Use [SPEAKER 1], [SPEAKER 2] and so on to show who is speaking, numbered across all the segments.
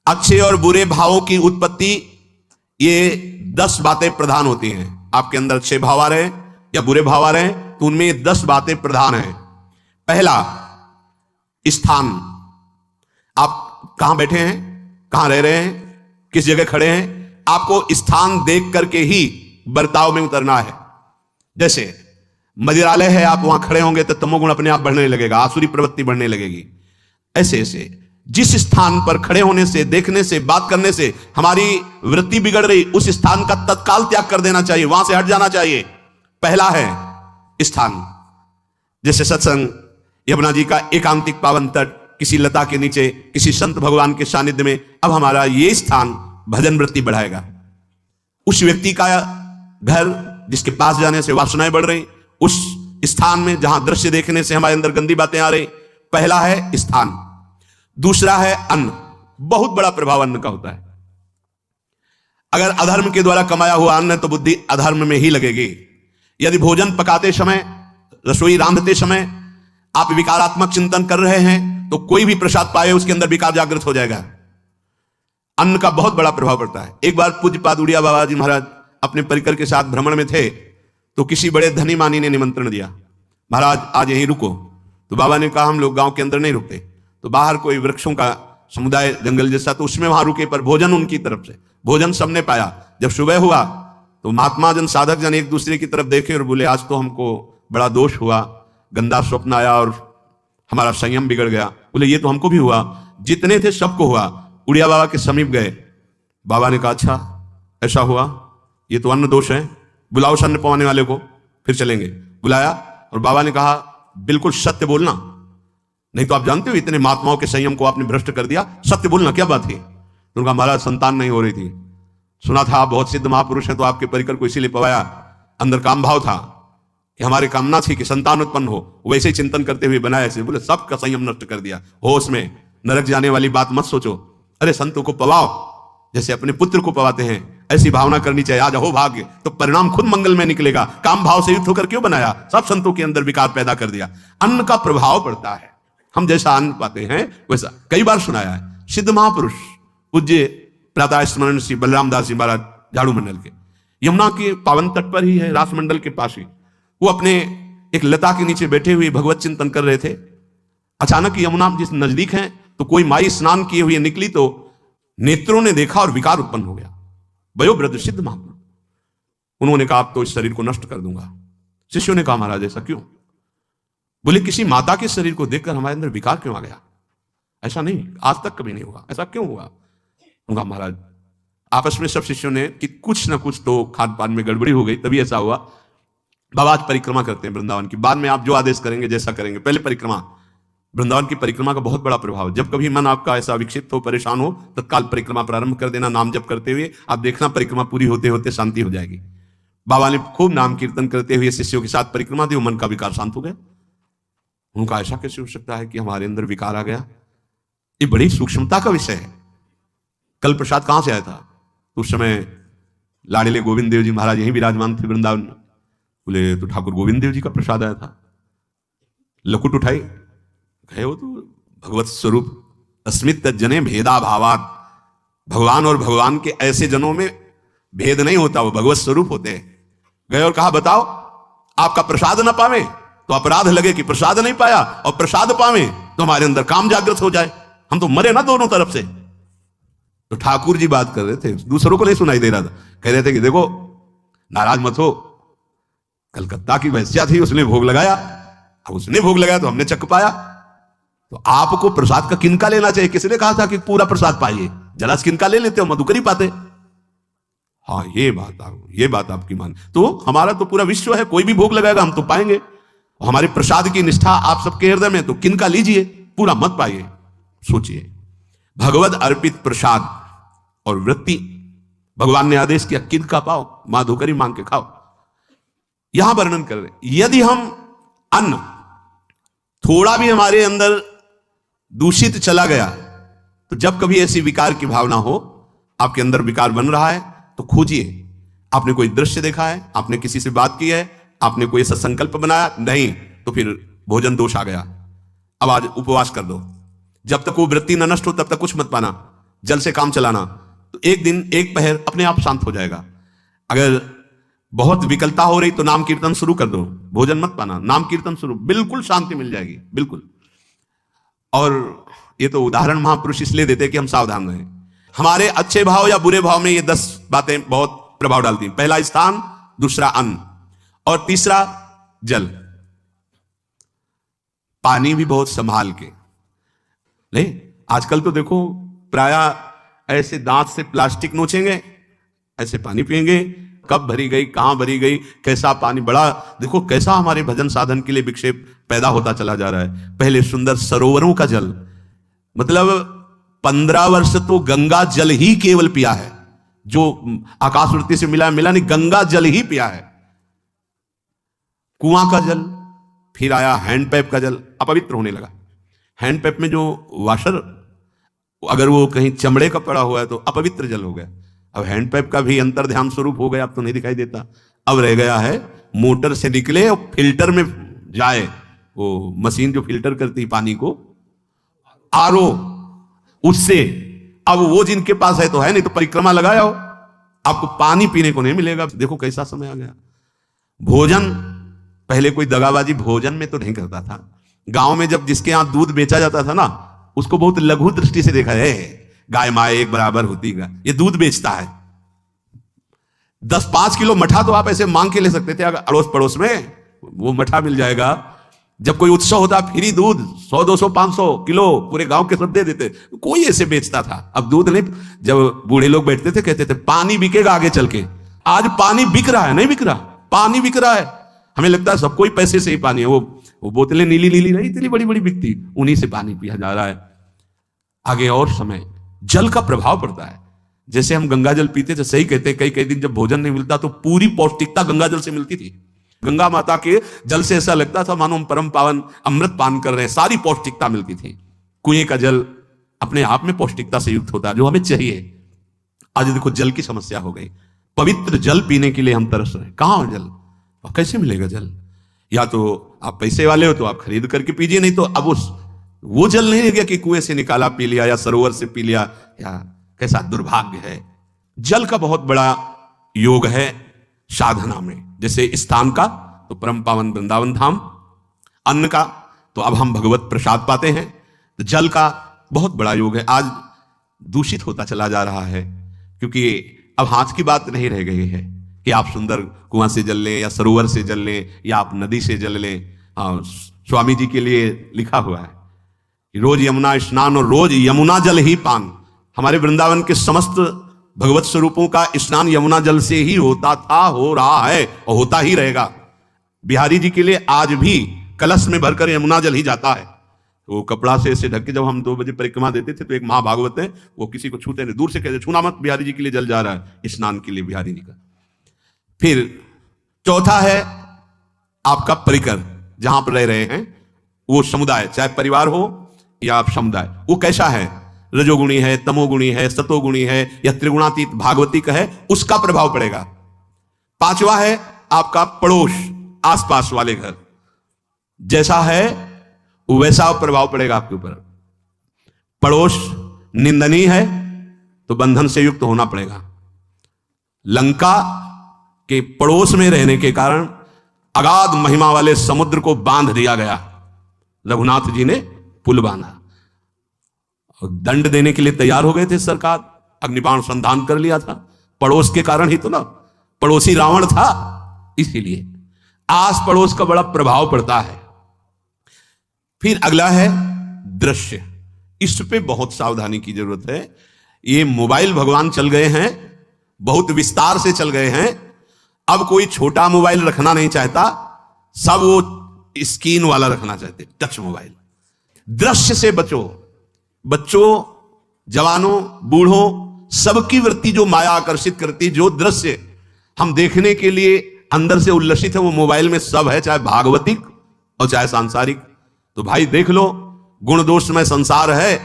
[SPEAKER 1] अच्छे और बुरे भावों की उत्पत्ति, ये 10 बातें प्रधान होती हैं। आपके अंदर अच्छे भाव आ रहे हैं या बुरे भाव आ रहे हैं तो उनमें ये 10 बातें प्रधान हैं। पहला, स्थान। आप कहां बैठे हैं, कहां रह रहे हैं, किस जगह खड़े हैं, आपको स्थान देख करके ही बर्ताव में उतरना है। जैसे मदिरालय है, आप वहां खड़े होंगे तो तमोगुण अपने आप बढ़ने लगेगा, आसुरी प्रवृत्ति बढ़ने लगेगी। ऐसे ऐसे जिस स्थान पर खड़े होने से, देखने से, बात करने से हमारी वृत्ति बिगड़ रही, उस स्थान का तत्काल त्याग कर देना चाहिए, वहां से हट जाना चाहिए। पहला है स्थान। जैसे सत्संग, यमुना जी का एकांतिक पावन तट, किसी लता के नीचे, किसी संत भगवान के सानिध्य में, अब हमारा ये स्थान भजन वृत्ति बढ़ाएगा। उस व्यक्ति का घर जिसके पास जाने से वासनाएं बढ़ रही, उस स्थान में जहां दृश्य देखने से हमारे अंदर गंदी बातें आ रही, पहला है स्थान। दूसरा है अन्न। बहुत बड़ा प्रभाव अन्न का होता है। अगर अधर्म के द्वारा कमाया हुआ अन्न तो बुद्धि अधर्म में ही लगेगी। यदि भोजन पकाते समय, रसोई रांधते समय आप विकारात्मक चिंतन कर रहे हैं तो कोई भी प्रसाद पाए उसके अंदर विकार जागृत हो जाएगा। अन्न का बहुत बड़ा प्रभाव पड़ता है। एक बार पूज्य पाद उड़िया बाबा जी महाराज अपने परिकर के साथ भ्रमण में थे तो किसी बड़े धनी मानी ने निमंत्रण दिया, महाराज आज यहीं रुको। तो बाबा ने कहा हम लोग गांव के अंदर नहीं रुकते। तो बाहर कोई वृक्षों का समुदाय, जंगल जैसा, तो उसमें वहां रुके, पर भोजन उनकी तरफ से। भोजन सबने पाया। जब सुबह हुआ तो महात्मा जन, साधक जन एक दूसरे की तरफ देखे और बोले आज तो हमको बड़ा दोष हुआ, गंदा स्वप्न आया और हमारा संयम बिगड़ गया। बोले ये तो हमको भी हुआ, जितने थे सबको हुआ। उड़िया बाबा के समीप गए। बाबा ने कहा अच्छा ऐसा हुआ, ये तो अन्न दोष है, बुलाओ अन्न पवाने वाले को, फिर चलेंगे। बुलाया और बाबा ने कहा बिल्कुल सत्य बोलना, नहीं तो आप जानते हो इतने महात्माओं के संयम को आपने भ्रष्ट कर दिया, सत्य बोलना क्या बात है। तो उनका महाराज संतान नहीं हो रही थी, सुना था आप बहुत सिद्ध महापुरुष हैं तो आपके परिकर को इसीलिए पवाया। अंदर काम भाव था कि हमारी कामना थी कि संतान उत्पन्न हो, वैसे ही चिंतन करते हुए बनाया ऐसे। बोले सबका संयम नष्ट कर दिया। होश में, नरक जाने वाली बात मत सोचो। अरे संतों को पवाओ जैसे अपने पुत्र को पवाते हैं, ऐसी भावना करनी चाहिए। आज हो भाग्य तो परिणाम खुद मंगल में निकलेगा। काम भाव से युक्त होकर क्यों बनाया, सब संतों के अंदर विकार पैदा कर दिया। अन्न का प्रभाव पड़ता है। हम जैसा अन्न पाते हैं वैसा, कई बार सुनाया है। सिद्ध महापुरुष पूज्य प्रातः स्मरण श्री बलराम दास जी महाराज झाड़ू मंडल के, यमुना के पावन तट पर ही है, रास मंडल के पास ही, वो अपने एक लता के नीचे बैठे हुए भगवत चिंतन कर रहे थे। अचानक यमुना जिस नजदीक है तो कोई माई स्नान किए हुए निकली तो नेत्रों ने देखा और विकार उत्पन्न हो गया। वयोवृद्ध सिद्ध महापुरुष, उन्होंने कहा अब तो इस शरीर को नष्ट कर दूंगा। शिष्यों ने कहा महाराज ऐसा क्यों? बोले किसी माता के शरीर को देखकर हमारे अंदर विकार क्यों आ गया? ऐसा नहीं, आज तक कभी नहीं हुआ, ऐसा क्यों हुआ? उनका महाराज आपस में सब शिष्यों ने कि कुछ ना कुछ तो खान पान में गड़बड़ी हो गई तभी ऐसा हुआ। बाबा आज परिक्रमा करते हैं वृंदावन की, बाद में आप जो आदेश करेंगे जैसा करेंगे, पहले परिक्रमा। वृंदावन की परिक्रमा का बहुत बड़ा प्रभाव। जब कभी मन आपका ऐसा विक्षिप्त हो, परेशान हो, तत्काल परिक्रमा प्रारंभ कर देना, नाम जप करते हुए। आप देखना परिक्रमा पूरी होते होते शांति हो जाएगी। बाबा ने खूब नाम कीर्तन करते हुए शिष्यों के साथ परिक्रमा दी, मन का विकार शांत हो गया। उनका ऐसा कैसे हो सकता है कि हमारे अंदर विकार आ गया? ये बड़ी सूक्ष्मता का विषय है। कल प्रसाद कहां से आया था? तो उस समय लाड़िले गोविंद देव जी महाराज यहीं विराजमान थे वृंदावन में। बोले तो ठाकुर गोविंद देव जी का प्रसाद आया था। लकुट उठाई, गए वो तो भगवत स्वरूप अस्मित जने भेदा भावात। भगवान और भगवान के ऐसे जनों में भेद नहीं होता, वो भगवत स्वरूप होते हैं। गए और कहा बताओ आपका प्रसाद न पावे तो अपराध लगे कि प्रसाद नहीं पाया, और प्रसाद पावे तो हमारे अंदर काम जागृत हो जाए, हम तो मरे ना दोनों तरफ से। तो ठाकुर जी बात कर रहे थे, दूसरों को नहीं सुनाई दे रहा था। कह रहे थे कि देखो नाराज मत हो, कलकत्ता की वैश्या थी, उसने भोग लगाया, अब उसने भोग लगाया तो हमने चख पाया, तो आपको प्रसाद का किनका लेना चाहिए? किसने कहा था कि पूरा प्रसाद पाइए? जरा किनका ले लेते हो, मधुकरी पाते। हाँ ये बात आपकी मान। तो हमारा तो पूरा विश्व है, कोई भी भोग लगाएगा हम तो पाएंगे। हमारे प्रसाद की निष्ठा आप सबके हृदय में, तो किनका लीजिए, पूरा मत पाइए। सोचिए, भगवत अर्पित प्रसाद और वृत्ति, भगवान ने आदेश किया किनका पाओ, माधुकरी मांग के खाओ। यहां वर्णन कर रहे, यदि हम अन्न थोड़ा भी हमारे अंदर दूषित चला गया, तो जब कभी ऐसी विकार की भावना हो, आपके अंदर विकार बन रहा है, तो खोजिए। आपने कोई दृश्य देखा है, आपने किसी से बात की है, आपने कोई ऐसा संकल्प बनाया, नहीं तो फिर भोजन दोष आ गया। अब आज उपवास कर दो, जब तक वो वृत्ति न नष्ट हो तब तक कुछ मत पाना। जल से काम चलाना, तो एक दिन एक पहर अपने आप शांत हो जाएगा। अगर बहुत विकलता हो रही तो नाम कीर्तन शुरू कर दो, भोजन मत पाना, नाम कीर्तन शुरू, बिल्कुल शांति मिल जाएगी, बिल्कुल। और ये तो उदाहरण महापुरुष इसलिए देते कि हम सावधान रहें। हमारे अच्छे भाव या बुरे भाव में ये 10 बातें बहुत प्रभाव डालती हैं। पहला स्थान, दूसरा अन्न, और तीसरा जल। पानी भी बहुत संभाल के नहीं, आजकल तो देखो प्रायः ऐसे दांत से प्लास्टिक नोचेंगे, ऐसे पानी पिएंगे, कब भरी गई, कहां भरी गई, कैसा पानी, बड़ा देखो कैसा हमारे भजन साधन के लिए विक्षेप पैदा होता चला जा रहा है। पहले सुंदर सरोवरों का जल, मतलब 15 वर्ष तो गंगा जल ही केवल पिया है, जो आकाशवृत्ति से मिला नहीं, गंगा जल ही पिया है। कुआं का जल, फिर आया हैंडपैप का जल, अपवित्र होने लगा। हैंडपैप में जो वाशर, अगर वो कहीं चमड़े का पड़ा हुआ है तो अपवित्र जल हो गया। अब हैंडपैप का भी अंतर ध्यान स्वरूप हो गया, अब तो नहीं दिखाई देता। अब रह गया है मोटर से निकले और फिल्टर में जाए, वो मशीन जो फिल्टर करती है पानी को, आरओ, उससे। अब वो जिनके पास है तो है, नहीं तो परिक्रमा लगाया हो, आपको पानी पीने को नहीं मिलेगा। देखो कैसा समय आ गया। भोजन, पहले कोई दगाबाजी भोजन में तो नहीं करता था। गांव में जब जिसके यहां दूध बेचा जाता था ना, उसको बहुत लघु दृष्टि से देखा है, गाय माए एक बराबर होती है, ये दूध बेचता है। 10-5 किलो मठा तो आप ऐसे मांग के ले सकते थे, अगर अड़ोस पड़ोस में वो मठा मिल जाएगा। जब कोई उत्सव होता, फ्री दूध 100, 200, 500 किलो पूरे गांव के सब दे देते, कोई ऐसे बेचता था। अब दूध नहीं, जब बूढ़े लोग बैठते थे कहते थे पानी बिकेगा आगे चल के। आज पानी बिक रहा है, नहीं बिक रहा, पानी बिक रहा है। हमें लगता है सब कोई पैसे से ही पानी है, वो बोतलें नीली नीली नहीं, इतनी बड़ी बड़ी बिकती, उन्हीं से पानी पिया जा रहा है। आगे और समय जल का प्रभाव पड़ता है। जैसे हम गंगा जल पीते थे, सही कहते हैं, कई कई दिन जब भोजन नहीं मिलता तो पूरी पौष्टिकता गंगा जल से मिलती थी। गंगा माता के जल से ऐसा लगता था मानो हम परम पावन अमृत पान कर रहे हैं, सारी पौष्टिकता मिलती थी। कुएं का जल अपने आप में पौष्टिकता से युक्त होता है, जो हमें चाहिए। आज देखो जल की समस्या हो गई, पवित्र जल पीने के लिए हम तरस रहे हैं। कहां है जल और कैसे मिलेगा जल? या तो आप पैसे वाले हो तो आप खरीद करके पीजिए, नहीं तो अब वो जल नहीं रह गया कि कुएं से निकाला पी लिया या सरोवर से पी लिया, या कैसा दुर्भाग्य है। जल का बहुत बड़ा योग है साधना में। जैसे स्थान का तो परम पावन वृंदावन धाम, अन्न का तो अब हम भगवत प्रसाद पाते हैं, तो जल का बहुत बड़ा योग है। आज दूषित होता चला जा रहा है, क्योंकि अब हाथ की बात नहीं रह गई है कि आप सुंदर कुआं से जल लें या सरोवर से जल लें या आप नदी से जल लें। स्वामी जी के लिए लिखा हुआ है रोज यमुना स्नान और रोज यमुना जल ही पान। हमारे वृंदावन के समस्त भगवत स्वरूपों का स्नान यमुना जल से ही होता था, हो रहा है और होता ही रहेगा। बिहारी जी के लिए आज भी कलश में भरकर यमुना जल ही जाता है। वो कपड़ा से ऐसे ढक के जब हम 2 बजे परिक्रमा देते थे तो एक महाभागवत है, वो किसी को छूते नहीं, दूर से कहते छूना मत, बिहारी जी के लिए जल जा रहा है, स्नान के लिए बिहारी जी का। फिर चौथा है आपका परिकर, जहां पर रह रहे हैं वो समुदाय, चाहे परिवार हो या आप समुदाय, वो कैसा है, रजोगुणी है, तमोगुणी है, सतोगुणी है या त्रिगुणातीत भागवतिक है, उसका प्रभाव पड़ेगा। 5वां है आपका पड़ोस, आसपास वाले घर, जैसा है वैसा प्रभाव पड़ेगा आपके ऊपर। पड़ोस निंदनीय है तो बंधन से युक्त होना पड़ेगा। लंका के पड़ोस में रहने के कारण अगाध महिमा वाले समुद्र को बांध दिया गया, रघुनाथ जी ने पुल बांधा। और दंड देने के लिए तैयार हो गए थे सरकार, अग्निबाण संधान कर लिया था, पड़ोस के कारण ही तो ना, पड़ोसी रावण था, इसीलिए आस पड़ोस का बड़ा प्रभाव पड़ता है। फिर अगला है दृश्य, इस पे बहुत सावधानी की जरूरत है। ये मोबाइल भगवान चल गए हैं, बहुत विस्तार से चल गए हैं। अब कोई छोटा मोबाइल रखना नहीं चाहता, सब वो स्क्रीन वाला रखना चाहते, टच मोबाइल। दृश्य से बचो, बच्चों, जवानों, बूढ़ों, सबकी वृत्ति जो माया आकर्षित करती, जो दृश्य हम देखने के लिए अंदर से उल्लसित है, वो मोबाइल में सब है, चाहे भागवतिक और चाहे सांसारिक। तो भाई देख लो, गुण दोष में संसार है।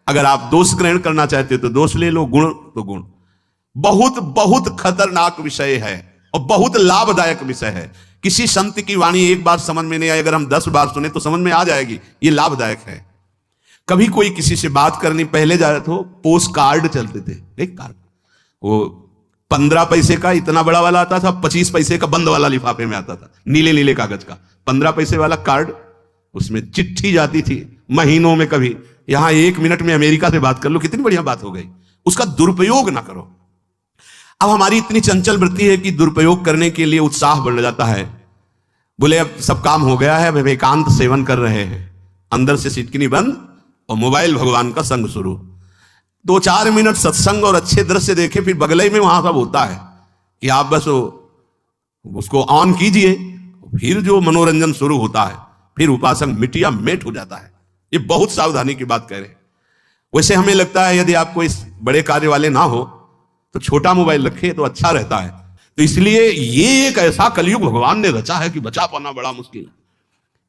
[SPEAKER 1] अगर आप दोष ग्रहण करना चाहते हो तो दोष ले लो, गुण तो गुण। बहुत बहुत खतरनाक विषय है और बहुत लाभदायक विषय है। किसी संत की वाणी एक बार समझ में नहीं आई, अगर हम 10 बार सुने तो समझ में आ जाएगी, ये लाभदायक है। कभी कोई किसी से बात करनी, पहले जा रहे तो पोस्ट कार्ड चलते थे, एक कार्ड, वो 15 पैसे का इतना बड़ा वाला आता था, 25 पैसे का बंद वाला लिफाफे में आता था, नीले नीले कागज का 15 पैसे वाला कार्ड, उसमें चिट्ठी जाती थी महीनों में। कभी यहां 1 मिनट में अमेरिका से बात कर लो, कितनी बढ़िया बात हो गई। उसका दुरुपयोग ना करो। अब हमारी इतनी चंचल वृत्ति है कि दुरुपयोग करने के लिए उत्साह बढ़ जाता है। बोले अब सब काम हो गया है, अब एकांत सेवन कर रहे हैं, अंदर से सिटकिनी बंद और मोबाइल भगवान का संग शुरू। 2-4 मिनट सत्संग और अच्छे दृश्य देखे, फिर बगले में वहां सब होता है कि आप बस उसको ऑन कीजिए, फिर जो मनोरंजन शुरू होता है, फिर उपासक मिटिया मेट हो जाता है। ये बहुत सावधानी की बात कह रहे हैं। वैसे हमें लगता है यदि आपको इस बड़े कार्य वाले ना हो तो छोटा मोबाइल रखे तो अच्छा रहता है। तो इसलिए ये एक ऐसा कलयुग भगवान ने रचा है कि बचा पाना बड़ा मुश्किल है।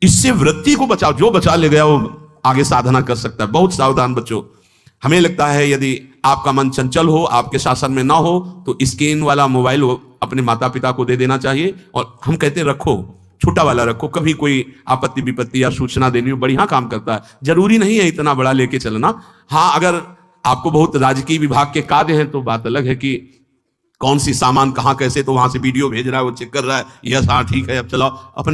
[SPEAKER 1] इससे वृत्ति को बचाओ, जो बचा ले गया वो आगे साधना कर सकता है। बहुत सावधान बच्चों। हमें लगता है यदि आपका मन चंचल हो, आपके शासन में ना हो, तो स्क्रीन वाला मोबाइल अपने माता पिता को दे देना चाहिए। और हम कहते रखो, छोटा वाला रखो, कभी कोई आपत्ति विपत्ति या सूचना देनी हो, बढ़िया काम करता है। जरूरी नहीं है इतना बड़ा लेके चलना। हाँ, अगर आपको बहुत राजकीय विभाग के कार्य हैं तो बात अलग है कि कौन सी सामान कहां कैसे, तो वहां से वीडियो भेज रहा है, वो चेक कर रहा है, यस हाँ ठीक है अब चलाओ अपने